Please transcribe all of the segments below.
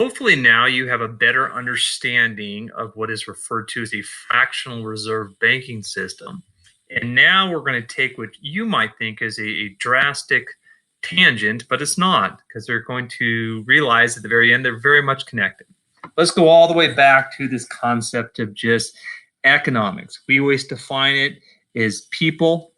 Hopefully now you have a better understanding of what is referred to as a fractional reserve banking system. And now we're going to take what you might think is a drastic tangent, but it's not, because they're going to realize at the very end they're very much connected. Let's go all the way back to this concept of just economics. We always define it as people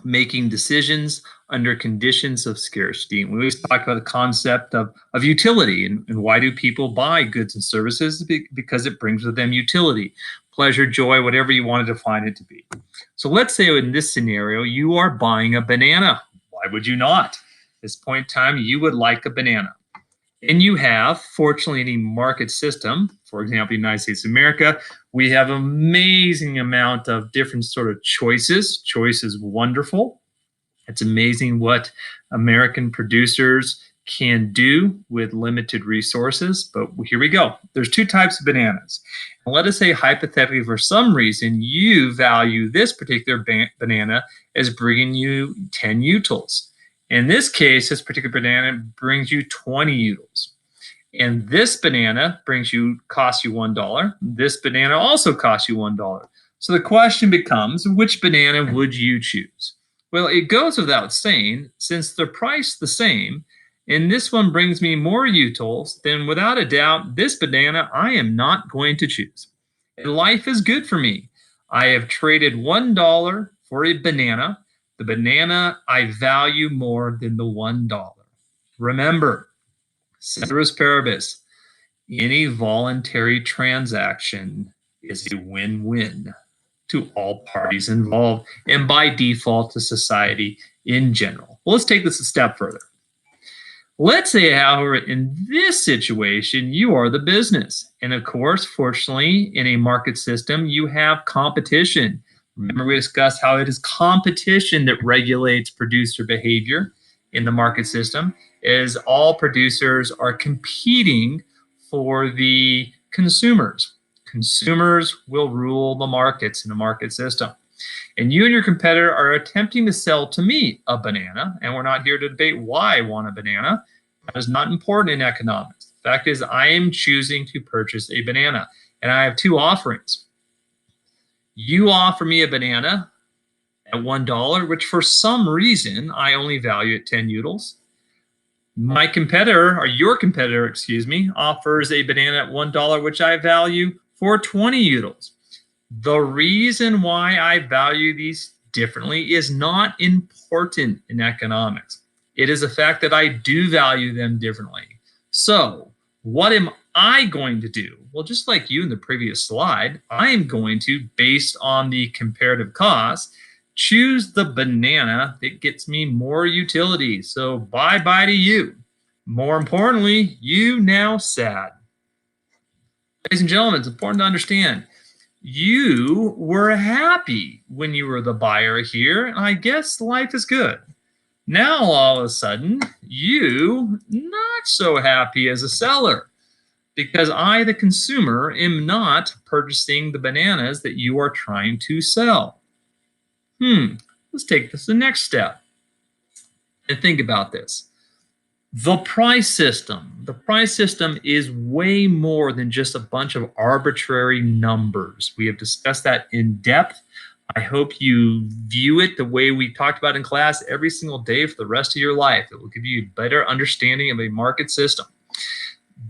making decisions under conditions of scarcity. And we always talk about the concept of utility and why do people buy goods and services? Because it brings with them utility, pleasure, joy, whatever you want to define it to be. So let's say in this scenario, you are buying a banana. Why would you not? At this point in time, you would like a banana. And you have, fortunately, in a market system, for example, United States of America, we have an amazing amount of different sort of choices. Choice is wonderful. It's amazing what American producers can do with limited resources. But here we go. There's two types of bananas. And let us say, hypothetically, for some reason, you value this particular banana as bringing you 10 utils. In this case, this particular banana brings you 20 utils. And this banana costs you $1. This banana also costs you $1. So the question becomes, which banana would you choose? Well, it goes without saying, since they're priced the same, and this one brings me more utils, then without a doubt, this banana I am not going to choose. And life is good for me. I have traded $1 for a banana. The banana I value more than the $1. Remember, ceteris paribus, any voluntary transaction is a win-win to all parties involved and by default to society in general. Well, let's take this a step further. Let's say, however, in this situation, you are the business. And of course, fortunately, in a market system, you have competition. Remember, we discussed how it is competition that regulates producer behavior in the market system, as all producers are competing for the consumers. Consumers will rule the markets in a market system. And you and your competitor are attempting to sell to me a banana, and we're not here to debate why I want a banana. That is not important in economics. The fact is, I am choosing to purchase a banana, and I have two offerings. You offer me a banana at $1, which for some reason I only value at 10 utils. My competitor, or your competitor, excuse me, offers a banana at $1, which I value for 20 utils. The reason why I value these differently is not important in economics. It is the fact that I do value them differently. So what am I going to do? Well, just like you in the previous slide, I am going to, based on the comparative cost, choose the banana that gets me more utility. So bye-bye to you. More importantly, you now sad. Ladies and gentlemen, it's important to understand, you were happy when you were the buyer here, and I guess life is good. Now, all of a sudden, you not so happy as a seller, because I, the consumer, am not purchasing the bananas that you are trying to sell. Let's take this to the next step and think about this. The price system. The price system is way more than just a bunch of arbitrary numbers. We have discussed that in depth. I hope you view it the way we talked about in class every single day for the rest of your life. It will give you a better understanding of a market system.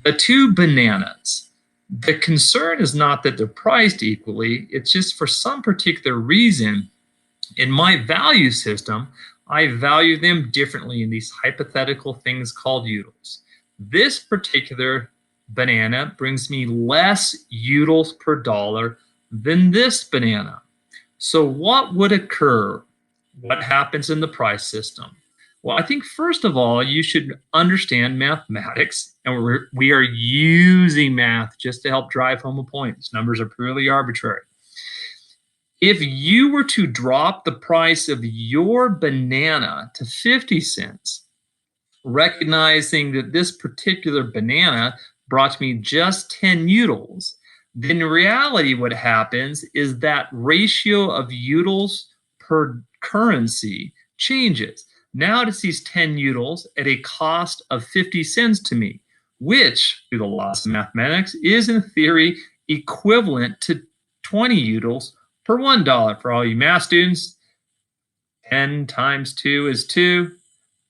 The two bananas. The concern is not that they're priced equally. It's just for some particular reason, in my value system, I value them differently in these hypothetical things called utils. This particular banana brings me less utils per dollar than this banana. So what would occur? What happens in the price system? Well, I think first of all, you should understand mathematics, and we are using math just to help drive home a point. These numbers are purely arbitrary. If you were to drop the price of your banana to 50 cents, recognizing that this particular banana brought me just 10 utils, then in reality what happens is that ratio of utils per currency changes. Now it sees 10 utils at a cost of 50 cents to me. which, through the laws of mathematics, is in theory equivalent to 20 utils per $1. For all you math students, 10 times 2 is 2.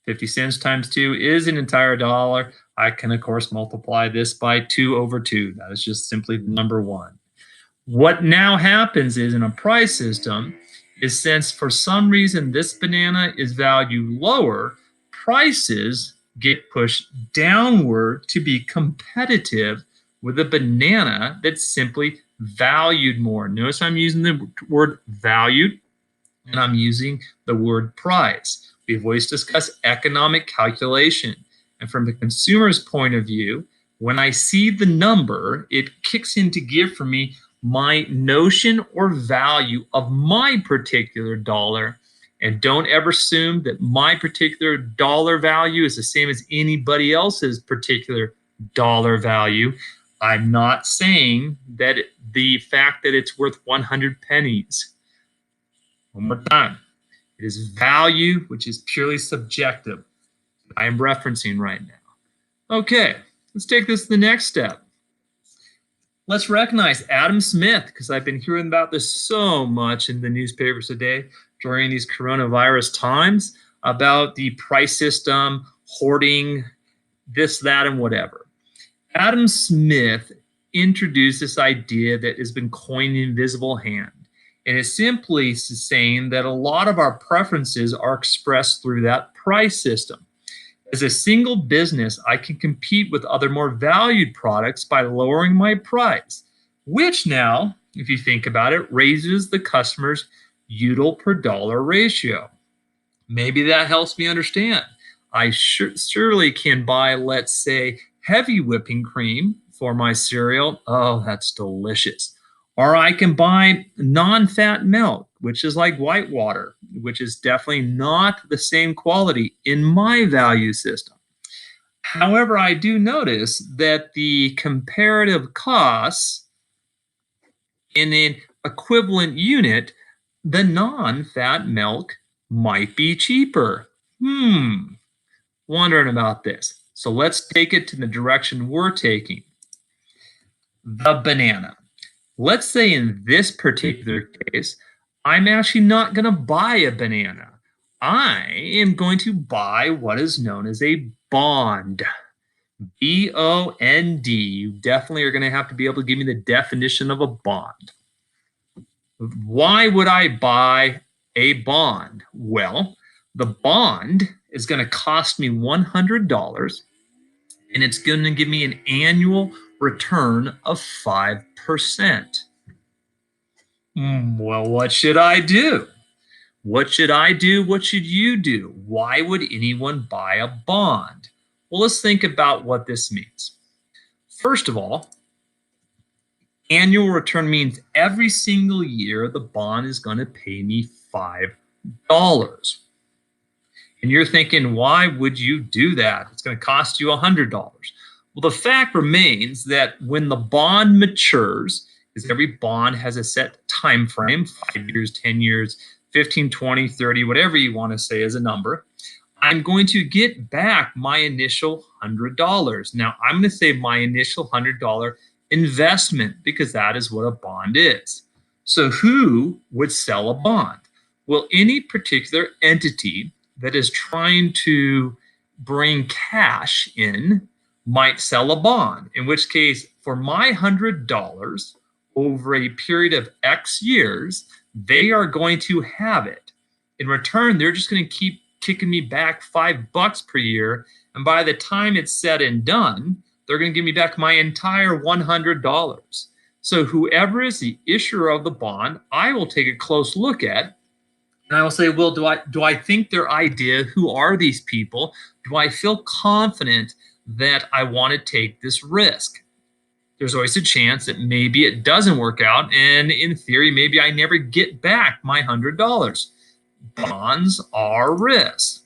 50 cents times 2 is an entire dollar. I can, of course, multiply this by 2 over 2. That is just simply number 1. What now happens is in a price system is since for some reason this banana is valued lower, prices get pushed downward to be competitive with a banana that's simply valued more. Notice I'm using the word valued and I'm using the word price. We've always discussed economic calculation. And from the consumer's point of view, when I see the number, it kicks in to give for me my notion or value of my particular dollar. And don't ever assume that my particular dollar value is the same as anybody else's particular dollar value. I'm not saying that the fact that it's worth 100 pennies. One more time. It is value, which is purely subjective. I am referencing right now. Okay, let's take this to the next step. Let's recognize Adam Smith, because I've been hearing about this so much in the newspapers today during these coronavirus times about the price system, hoarding, this, that, and whatever. Adam Smith introduced this idea that has been coined the invisible hand. And it's simply saying that a lot of our preferences are expressed through that price system. As a single business, I can compete with other more valued products by lowering my price, which now, if you think about it, raises the customer's util per dollar ratio. Maybe that helps me understand. I surely can buy, let's say, heavy whipping cream for my cereal. Oh, that's delicious. Or I can buy non-fat milk, which is like white water, which is definitely not the same quality in my value system. However, I do notice that the comparative costs in an equivalent unit, the non-fat milk might be cheaper. Wondering about this. So let's take it to the direction we're taking. The banana. Let's say in this particular case, I'm actually not going to buy a banana. I am going to buy what is known as a bond. B-O-N-D. You definitely are going to have to be able to give me the definition of a bond. Why would I buy a bond? Well, the bond is going to cost me $100, and it's going to give me an annual return of 5%. Well, what should I do? What should I do? What should you do? Why would anyone buy a bond? Well, let's think about what this means. First of all, annual return means every single year the bond is going to pay me $5. And you're thinking, why would you do that? It's going to cost you $100. Well, the fact remains that when the bond matures, because every bond has a set time frame, 5 years, 10 years, 15, 20, 30, whatever you want to say as a number, I'm going to get back my initial $100. Now, I'm going to say my initial $100 investment because that is what a bond is. So who would sell a bond? Well, any particular entity that is trying to bring cash in might sell a bond, in which case for my $100 over a period of X years, they are going to have it. In return, they're just going to keep kicking me back $5 per year. And by the time it's said and done, they're going to give me back my entire $100. So whoever is the issuer of the bond, I will take a close look at. And I will say, well, do I think their idea? Who are these people? Do I feel confident that I want to take this risk? There's always a chance that maybe it doesn't work out. And in theory, maybe I never get back my $100. Bonds are risks.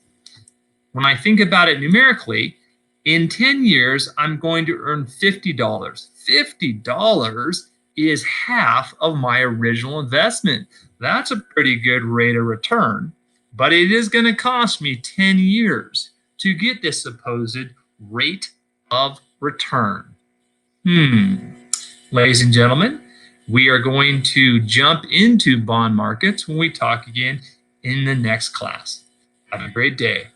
When I think about it numerically, in 10 years, I'm going to earn $50. $50 is half of my original investment. That's a pretty good rate of return, but it is going to cost me 10 years to get this supposed rate of return. Ladies and gentlemen, we are going to jump into bond markets when we talk again in the next class. Have a great day.